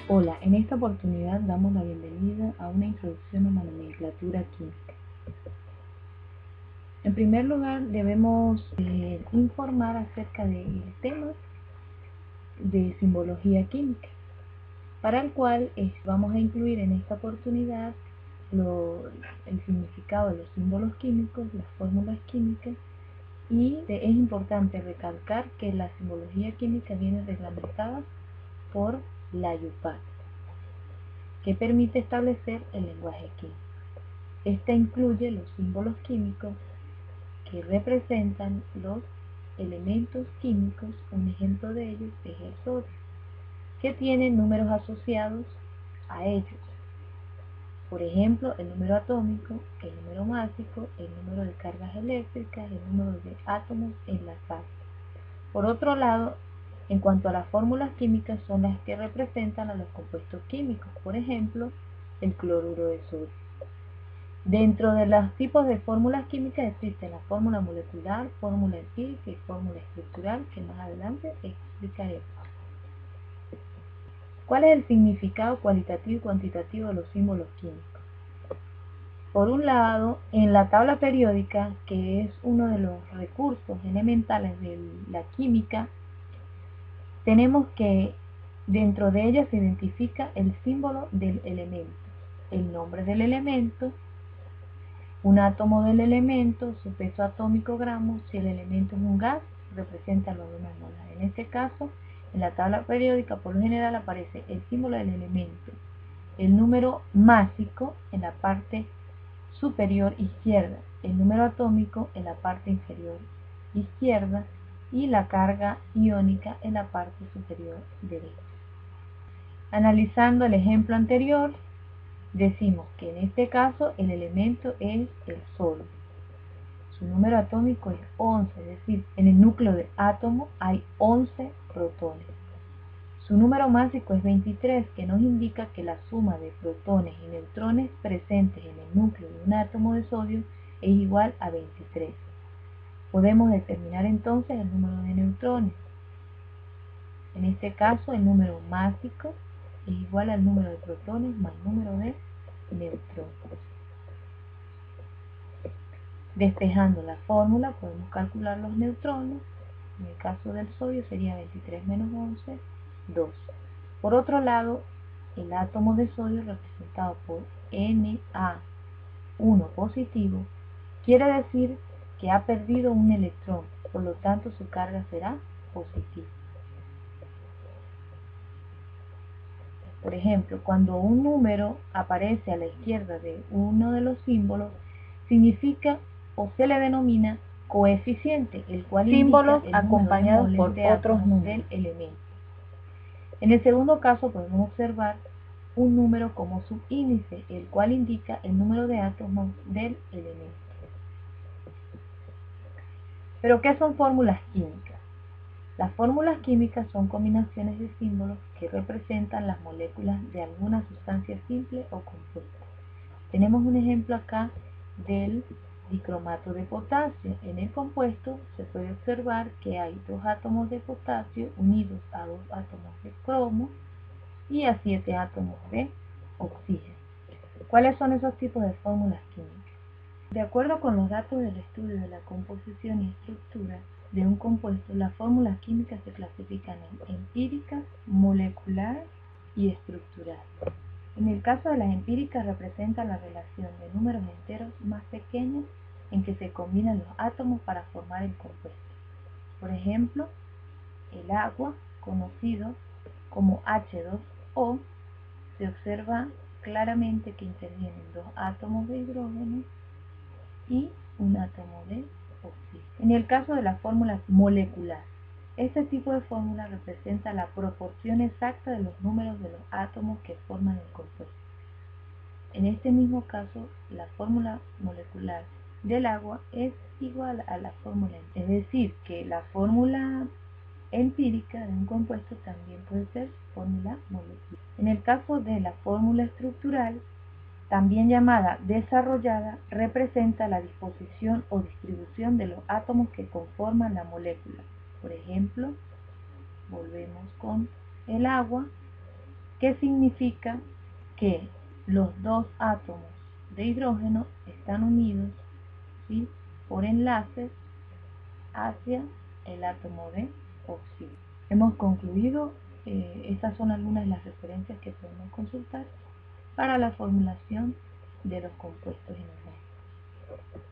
Hola, en esta oportunidad damos la bienvenida a una introducción a la nomenclatura química. En primer lugar, debemos informar acerca del tema de simbología química, para el cual vamos a incluir en esta oportunidad el significado de los símbolos químicos, las fórmulas químicas, y es importante recalcar que la simbología química viene reglamentada por la IUPAC, que permite establecer el lenguaje químico. Esta incluye los símbolos químicos que representan los elementos químicos. Un ejemplo de ellos es el sodio, que tiene números asociados a ellos. Por ejemplo, el número atómico, el número másico, el número de cargas eléctricas, el número de átomos enlazados. Por otro lado, en cuanto a las fórmulas químicas, son las que representan a los compuestos químicos. Por ejemplo, el cloruro de sodio. Dentro de los tipos de fórmulas químicas existe la fórmula molecular, fórmula empírica y fórmula estructural, que más adelante explicaré. ¿Cuál es el significado cualitativo y cuantitativo de los símbolos químicos? Por un lado, en la tabla periódica, que es uno de los recursos elementales de la química, tenemos que dentro de ella se identifica el símbolo del elemento, el nombre del elemento, un átomo del elemento, su peso atómico gramos. Si el elemento es un gas, representa el volumen molar. En este caso, en la tabla periódica por lo general aparece el símbolo del elemento, el número másico en la parte superior izquierda, el número atómico en la parte inferior izquierda y la carga iónica en la parte superior derecha. Analizando el ejemplo anterior, decimos que en este caso el elemento es el sodio. Su número atómico es 11, es decir, en el núcleo del átomo hay 11 protones. Su número másico es 23, que nos indica que la suma de protones y neutrones presentes en el núcleo de un átomo de sodio es igual a 23. Podemos determinar entonces el número de neutrones. En este caso, el número másico es igual al número de protones más el número de neutrones. Despejando la fórmula podemos calcular los neutrones. En el caso del sodio sería 23 menos 11, 2. Por otro lado, el átomo de sodio representado por Na1 positivo quiere decir que ha perdido un electrón, por lo tanto su carga será positiva. Por ejemplo, cuando un número aparece a la izquierda de uno de los símbolos, significa o se le denomina coeficiente, el cual símbolos indica el acompañados número por de otros átomos números. del elemento. En el segundo caso podemos observar un número como subíndice, el cual indica el número de átomos del elemento. ¿Pero qué son fórmulas químicas? Las fórmulas químicas son combinaciones de símbolos que representan las moléculas de alguna sustancia simple o compuesta. Tenemos un ejemplo acá del dicromato de potasio. En el compuesto se puede observar que hay 2 átomos de potasio unidos a 2 átomos de cromo y a 7 átomos de oxígeno. ¿Cuáles son esos tipos de fórmulas químicas? De acuerdo con los datos del estudio de la composición y estructura de un compuesto, las fórmulas químicas se clasifican en empíricas, moleculares y estructurales. En el caso de las empíricas representa la relación de números enteros más pequeños en que se combinan los átomos para formar el compuesto. Por ejemplo, el agua, conocido como H2O, se observa claramente que intervienen 2 átomos de hidrógeno y un átomo de oxígeno. En el caso de la fórmula molecular, este tipo de fórmula representa la proporción exacta de los números de los átomos que forman el compuesto. En este mismo caso, la fórmula molecular del agua es igual a la fórmula empírica. Es decir, que la fórmula empírica de un compuesto también puede ser fórmula molecular. En el caso de la fórmula estructural, también llamada desarrollada, representa la disposición o distribución de los átomos que conforman la molécula. Por ejemplo, volvemos con el agua. que significa que los dos átomos de hidrógeno están unidos, ¿sí?, por enlaces hacia el átomo de oxígeno. Hemos concluido. Estas son algunas de las referencias que podemos consultar para la formulación de los compuestos inorgánicos.